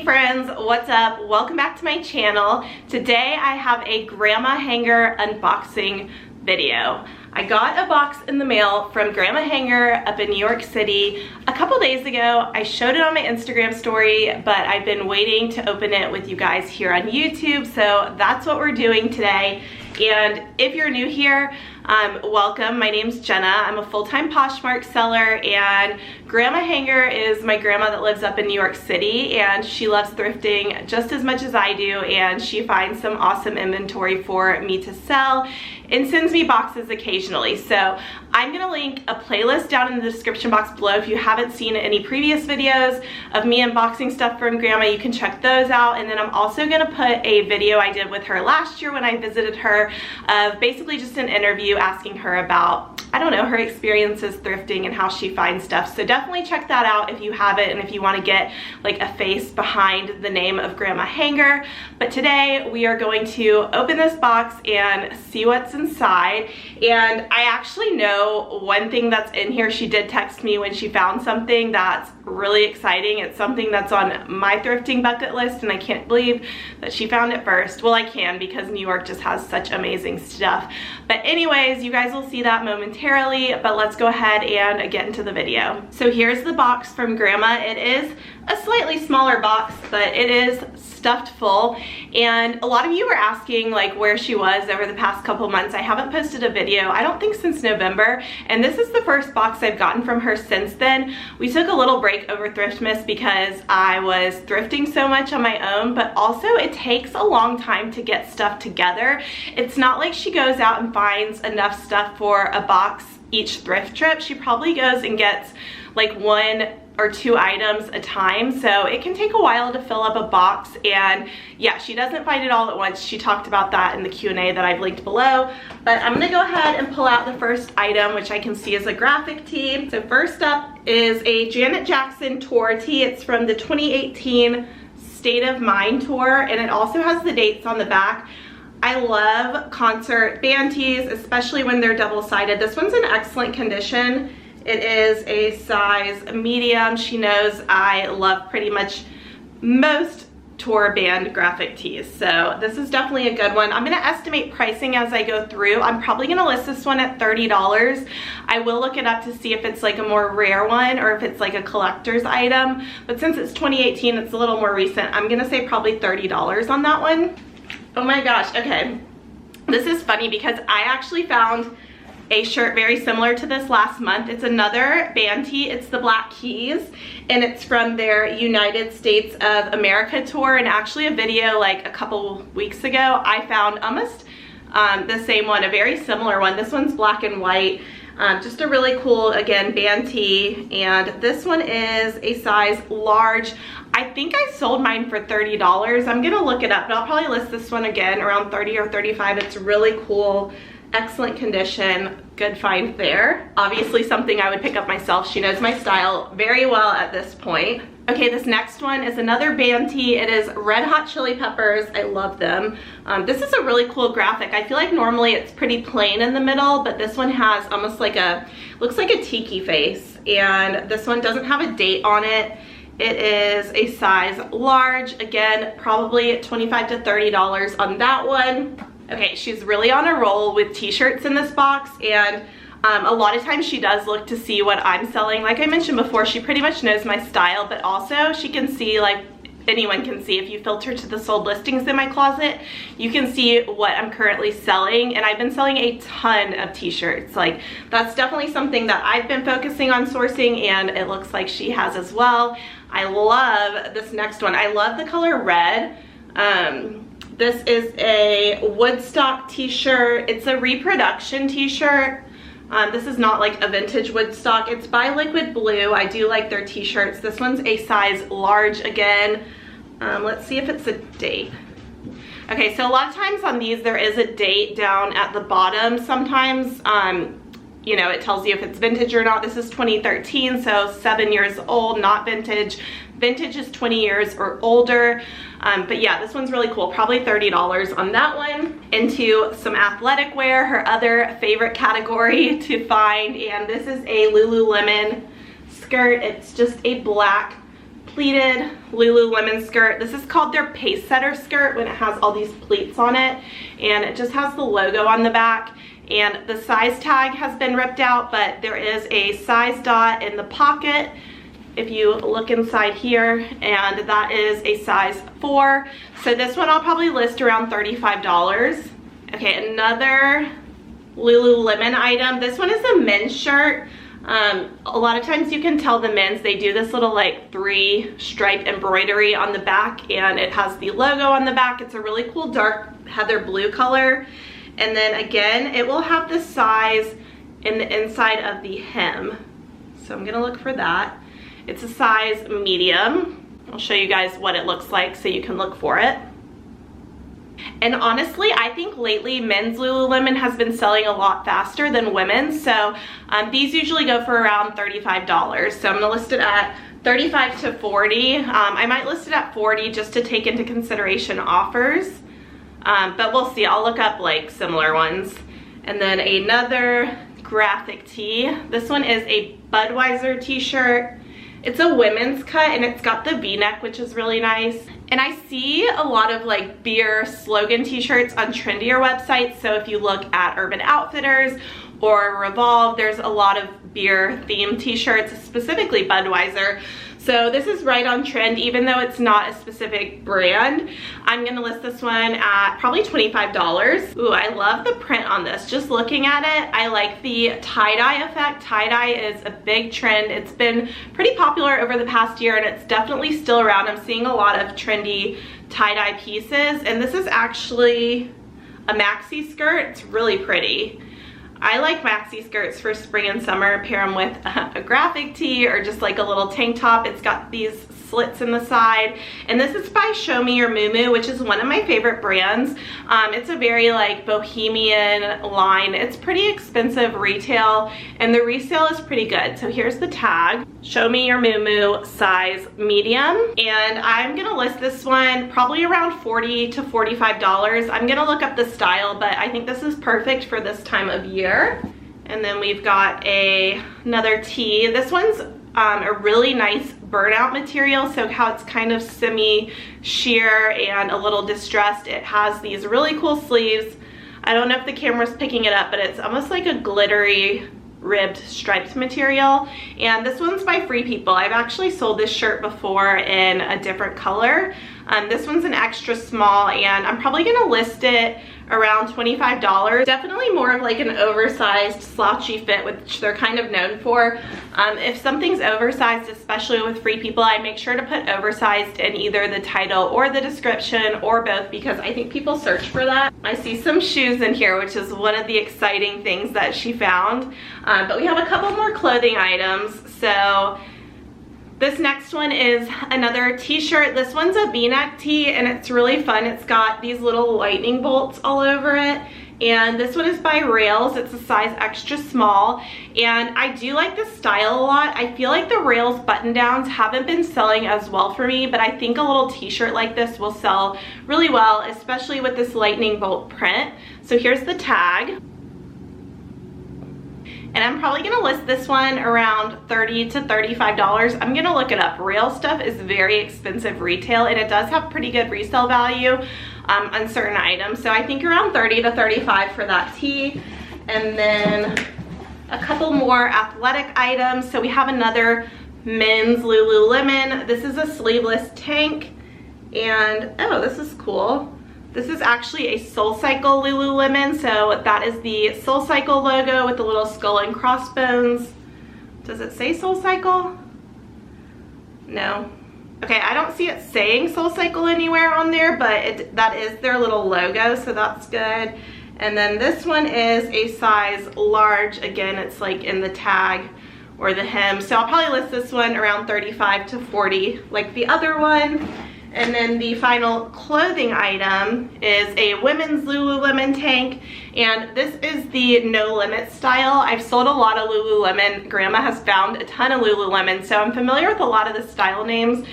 friends, what's up? Welcome back to my channel. Today I have a grandma hanger unboxing video. I got a box in the mail from Grandma Hanger up in New York City a couple days ago. I showed it on my Instagram story, but I've been waiting to open it with you guys here on YouTube, so that's what we're doing today. And if you're new here, welcome. My name's Jenna. I'm a full-time Poshmark seller, and Grandma Hanger is my grandma that lives up in New York City, and she loves thrifting just as much as I do, and she finds some awesome inventory for me to sell and sends me boxes occasionally. So I'm gonna link a playlist down in the description box below. If you haven't seen any previous videos of me unboxing stuff from Grandma, you can check those out. And then I'm also gonna put a video I did with her last year when I visited her of basically just an interview asking her about, I don't know, her experiences thrifting and how she finds stuff. So definitely check that out if you haven't, and if you want to get like a face behind the name of Grandma Hanger. But today we are going to open this box and see what's inside. And I actually know one thing that's in here. She did text me when she found something that's really exciting. It's something that's on my thrifting bucket list, and I can't believe that she found it first. Well, I can, because New York just has such amazing stuff. But anyways, you guys will see that momentarily, but let's go ahead and get into the video. So here's the box from Grandma. It is a slightly smaller box, but it is stuffed full. And a lot of you were asking like where she was over the past couple months. I haven't posted a video, I don't think, since November, and this is the first box I've gotten from her since then. We took a little break over Thriftmas because I was thrifting so much on my own, but also it takes a long time to get stuff together. It's not like she goes out and finds enough stuff for a box each thrift trip. She probably goes and gets like 1 or 2 items a time, so it can take a while to fill up a box. And yeah, she doesn't find it all at once. She talked about that in the Q&A that I've linked below. But I'm gonna go ahead and pull out the first item, which I can see is a graphic tee. So first up is a Janet Jackson tour tee. It's from the 2018 State of Mind tour, and it also has the dates on the back. I love concert band tees, especially when they're double-sided. This one's in excellent condition. It is a size medium. She knows I love pretty much most tour band graphic tees, so this is definitely a good one. I'm gonna estimate pricing as I go through. I'm probably gonna list this one at $30. I will look it up to see if it's like a more rare one or if it's like a collector's item, but since it's 2018, it's a little more recent. I'm gonna say probably $30 on that one. Oh my gosh, okay. This is funny because I actually found a shirt very similar to this last month. It's another band tee. It's the Black Keys, and it's from their United States of America tour. And actually a video like a couple weeks ago, I found almost the same one, a very similar one. This one's black and white. Just a really cool, again, band tee. And this one is a size large. I think I sold mine for $30. I'm gonna look it up, but I'll probably list this one again around 30 or 35. It's really cool. Excellent condition, good find there. Obviously something I would pick up myself. She knows my style very well at this point. Okay, this next one is another band tee. It is Red Hot Chili Peppers. I love them. This is a really cool graphic. I feel like normally it's pretty plain in the middle, but this one has almost like looks like a tiki face. And this one doesn't have a date on it. It is a size large. Again, probably $25 to $30 on that one. Okay, she's really on a roll with t-shirts in this box, and a lot of times she does look to see what I'm selling. Like I mentioned before, she pretty much knows my style, but also she can see, like anyone can see, if you filter to the sold listings in my closet, you can see what I'm currently selling. And I've been selling a ton of t-shirts. Like, that's definitely something that I've been focusing on sourcing, and it looks like she has as well. I love this next one. I love the color red. This is a Woodstock t-shirt. It's a reproduction t-shirt. This is not like a vintage Woodstock. It's by Liquid Blue. I do like their t-shirts. This one's a size large again. Let's see if it's a date. Okay, so a lot of times on these there is a date down at the bottom. Sometimes, you know, it tells you if it's vintage or not. This is 2013, so 7 years old, not vintage. Vintage is 20 years or older. But yeah, this one's really cool. Probably $30 on that one. Into some athletic wear, her other favorite category to find. And this is a Lululemon skirt. It's just a black pleated Lululemon skirt. This is called their pace setter skirt when it has all these pleats on it, and it just has the logo on the back. And the size tag has been ripped out, but there is a size dot in the pocket if you look inside here, and that is a size 4. So this one I'll probably list around $35. Okay, another Lululemon item. This one is a men's shirt. A lot of times you can tell the men's, they do this little like 3-stripe embroidery on the back, and it has the logo on the back. It's a really cool dark heather blue color. And then again, it will have the size in the inside of the hem. So I'm gonna look for that. It's a size medium. I'll show you guys what it looks like so you can look for it. And honestly, I think lately men's Lululemon has been selling a lot faster than women's. So these usually go for around $35. So I'm gonna list it at 35 to 40. I might list it at 40 just to take into consideration offers. But we'll see. I'll look up like similar ones. And then another graphic tee. This one is a Budweiser t-shirt. It's a women's cut, and it's got the V-neck, which is really nice. And I see a lot of like beer slogan t-shirts on trendier websites. So if you look at Urban Outfitters or Revolve, there's a lot of beer themed t-shirts, specifically Budweiser. So this is right on trend, even though it's not a specific brand. I'm gonna list this one at probably $25. Ooh, I love the print on this. Just looking at it, I like the tie-dye effect. Tie-dye is a big trend. It's been pretty popular over the past year, and it's definitely still around. I'm seeing a lot of trendy tie-dye pieces, and this is actually a maxi skirt. It's really pretty. I like maxi skirts for spring and summer. Pair them with a graphic tee or just like a little tank top. It's got these slits in the side, and this is by Show Me Your Muumuu, which is one of my favorite brands. It's a very like bohemian line. It's pretty expensive retail, and the resale is pretty good. So here's the tag: Show Me Your Muumuu, size medium. And I'm gonna list this one probably around $40 to $45. I'm gonna look up the style, but I think this is perfect for this time of year. And then we've got another tee. This one's a really nice burnout material, so how it's kind of semi-sheer and a little distressed. It has these really cool sleeves. I don't know if the camera's picking it up, but it's almost like a glittery ribbed striped material. And this one's by Free People. I've actually sold this shirt before in a different color. This one's an extra small, and I'm probably gonna list it around $25. Definitely more of like an oversized slouchy fit, which they're kind of known for. If something's oversized, especially with Free People, I make sure to put oversized in either the title or the description, or both, because I think people search for that. I see some shoes in here, which is one of the exciting things that she found. But we have a couple more clothing items. So this next one is another t-shirt. This one's a V-neck tee, and it's really fun. It's got these little lightning bolts all over it. And this one is by Rails. It's a size extra small. And I do like this style a lot. I feel like the Rails button downs haven't been selling as well for me, but I think a little t-shirt like this will sell really well, especially with this lightning bolt print. So here's the tag. And I'm probably gonna list this one around $30 to $35. I'm gonna look it up. Rail stuff is very expensive retail, and it does have pretty good resale value on certain items. So I think around $30 to $35 for that tee. And then a couple more athletic items. So we have another men's Lululemon. This is a sleeveless tank, and oh, this is cool. This is actually a SoulCycle Lululemon, so that is the SoulCycle logo with the little skull and crossbones. Does it say SoulCycle? No. Okay, I don't see it saying SoulCycle anywhere on there, but that is their little logo, so that's good. And then this one is a size large. Again, it's like in the tag or the hem. So I'll probably list this one around $35 to $40 like the other one. And then the final clothing item is a women's Lululemon tank, and this is the No Limit style. I've sold a lot of Lululemon. Grandma has found a ton of Lululemon, so I'm familiar with a lot of the style names,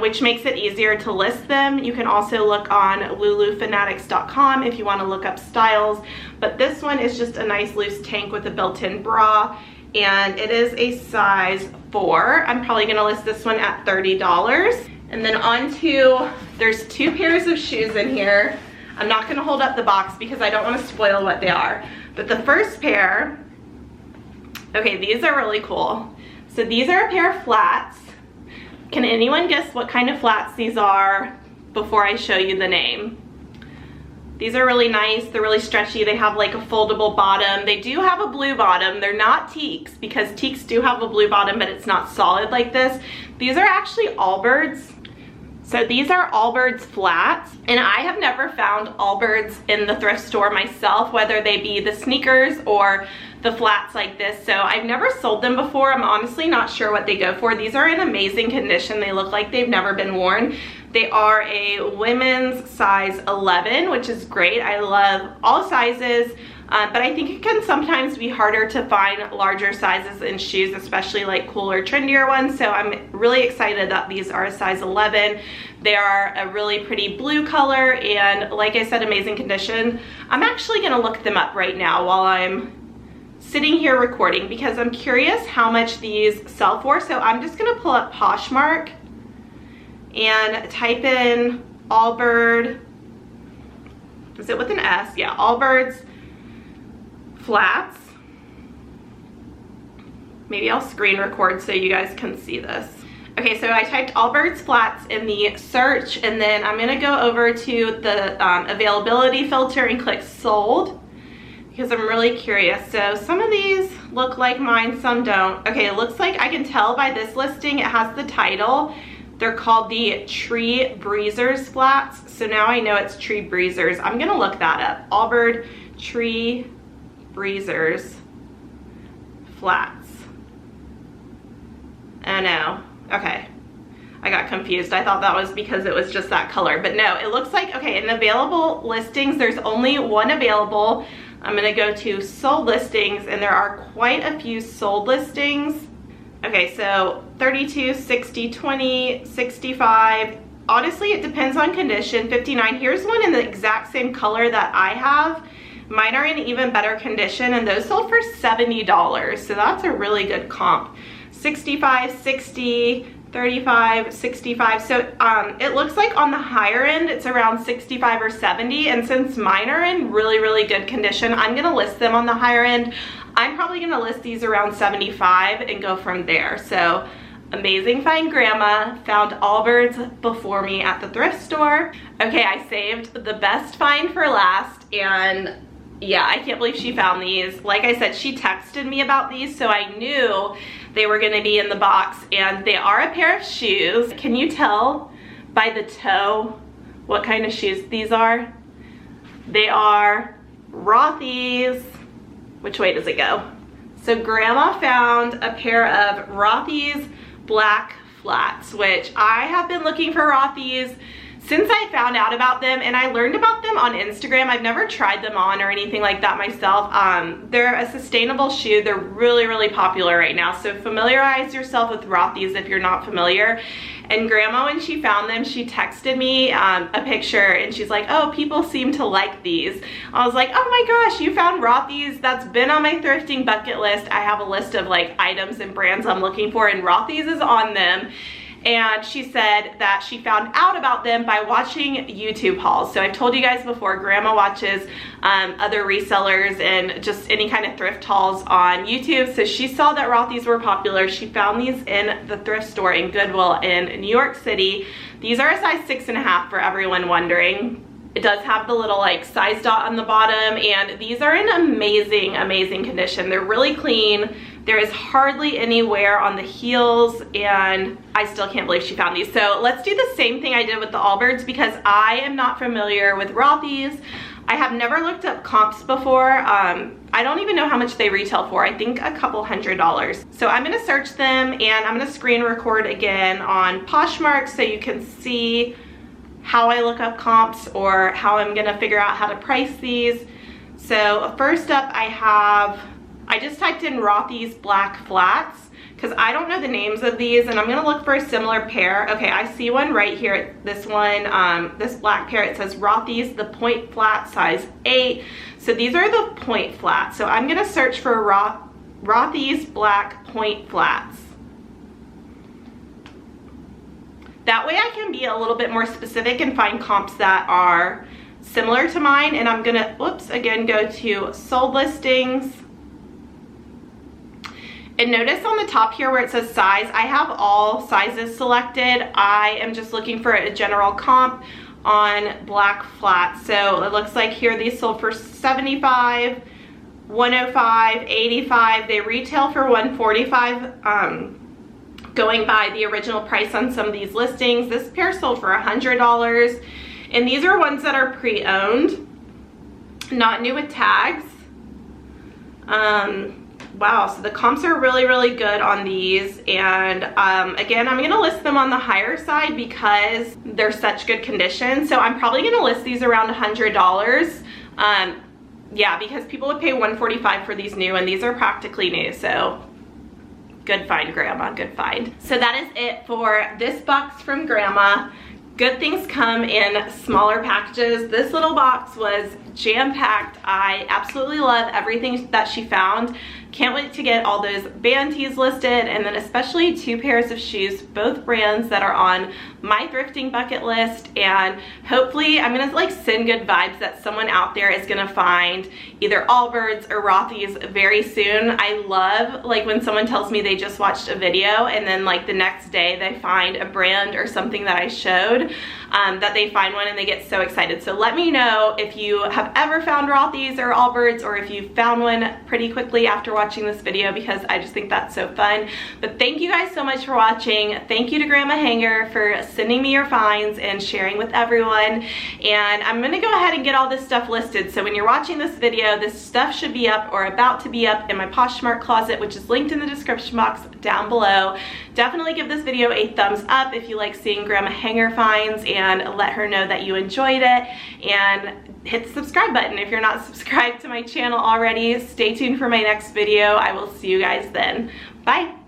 which makes it easier to list them. You can also look on lulufanatics.com if you want to look up styles, but this one is just a nice loose tank with a built-in bra. and it is a size 4. I'm probably gonna list this one at $30. And then on to, there's 2 pairs of shoes in here. I'm not gonna hold up the box because I don't wanna spoil what they are. But the first pair, okay, these are really cool. So these are a pair of flats. Can anyone guess what kind of flats these are before I show you the name? These are really nice, they're really stretchy, they have like a foldable bottom. They do have a blue bottom, they're not teaks because teaks do have a blue bottom, but it's not solid like this. These are actually Allbirds. So these are Allbirds flats, and I have never found Allbirds in the thrift store myself, whether they be the sneakers or the flats like this. So I've never sold them before. I'm honestly not sure what they go for. These are in amazing condition. They look like they've never been worn. They are a women's size 11, which is great. I love all sizes, but I think it can sometimes be harder to find larger sizes in shoes, especially like cooler, trendier ones. So I'm really excited that these are a size 11. They are a really pretty blue color, and like I said, amazing condition. I'm actually gonna look them up right now while I'm sitting here recording because I'm curious how much these sell for. So I'm just gonna pull up Poshmark and type in Allbird, is it with an S? Yeah, Allbirds flats. Maybe I'll screen record so you guys can see this. Okay, so I typed Allbirds flats in the search, and then I'm gonna go over to the availability filter and click sold because I'm really curious. So some of these look like mine, some don't. Okay, it looks like I can tell by this listing, it has the title. They're called the Tree Breezers flats. So now I know it's Tree Breezers. I'm gonna look that up. Allbird Tree Breezers flats. Oh no, okay. I got confused. I thought that was because it was just that color, but no, it looks like, okay, in available listings, there's only one available. I'm gonna go to sold listings, and there are quite a few sold listings. Okay, so 32, 60, 20, 65. Honestly, it depends on condition. 59. Here's one in the exact same color that I have. Mine are in even better condition, and those sold for $70. So that's a really good comp. 65, 60, 35, 65. So it looks like on the higher end, it's around 65 or 70. And since mine are in really, really good condition, I'm gonna list them on the higher end. I'm probably gonna list these around 75 and go from there. So amazing find, Grandma. Found Allbirds before me at the thrift store. Okay, I saved the best find for last, and yeah, I can't believe she found these. Like I said, she texted me about these, so I knew they were gonna be in the box, and they are a pair of shoes. Can you tell by the toe what kind of shoes these are? They are Rothy's. Which way does it go? So Grandma found a pair of Rothy's black flats, which I have been looking for Rothy's since I found out about them, and I learned about them on Instagram. I've never tried them on or anything like that myself. They're a sustainable shoe. They're really, really popular right now. So familiarize yourself with Rothy's if you're not familiar. And Grandma, when she found them, she texted me a picture, and she's like, oh, people seem to like these. I was like, oh my gosh, you found Rothy's? That's been on my thrifting bucket list. I have a list of like items and brands I'm looking for, and Rothy's is on them. And she said that she found out about them by watching YouTube hauls. So I've told you guys before, Grandma watches other resellers and just any kind of thrift hauls on YouTube. So she saw that Rothy's were popular. She found these in the thrift store in Goodwill in New York City. These are a size 6.5 for everyone wondering. It does have the little like size dot on the bottom, and these are in amazing, amazing condition. They're really clean. There is hardly any wear on the heels, and I still can't believe she found these. So let's do the same thing I did with the Allbirds because I am not familiar with Rothy's. I have never looked up comps before. I don't even know how much they retail for. I think a couple $100s. So I'm gonna search them, and I'm gonna screen record again on Poshmark so you can see how I look up comps or how I'm gonna figure out how to price these. So first up I just typed in Rothy's black flats because I don't know the names of these, and I'm gonna look for a similar pair. Okay, I see one right here, this one, this black pair. It says Rothy's, the point flat, size 8. So these are the point flats. So I'm gonna search for Rothy's black point flats. That way I can be a little bit more specific and find comps that are similar to mine. And I'm gonna, again, go to sold listings. And notice on the top here where it says size, I have all sizes selected. I am just looking for a general comp on black flats. So it looks like here these sold for $75, $105, $85. They retail for $145. Going by the original price on some of these listings. This pair sold for $100. And these are ones that are pre-owned, not new with tags. Wow, so the comps are really, really good on these. And again, I'm gonna list them on the higher side because they're such good condition. So I'm probably gonna list these around $100. Yeah, because people would pay $145 for these new, and these are practically new. So good find, Grandma, good find. So that is it for this box from Grandma. Good things come in smaller packages. This little box was jam-packed. I absolutely love everything that she found. Can't wait to get all those band tees listed, and then especially 2 pairs of shoes, both brands that are on my thrifting bucket list. And hopefully I'm gonna like send good vibes that someone out there is gonna find either Allbirds or Rothy's very soon. I love like when someone tells me they just watched a video and then like the next day they find a brand or something that I showed, that they find one and they get so excited. So let me know if you have ever found Rothy's or Allbirds, or if you found one pretty quickly after watching this video, because I just think that's so fun. But thank you guys so much for watching. Thank you to Grandma Hanger for sending me your finds and sharing with everyone. And I'm gonna go ahead and get all this stuff listed. So when you're watching this video, this stuff should be up or about to be up in my Poshmark closet, which is linked in the description box down below. Definitely give this video a thumbs up if you like seeing Grandma Hanger finds, and let her know that you enjoyed it. And hit the subscribe button if you're not subscribed to my channel already. Stay tuned for my next video. I will see you guys then. Bye.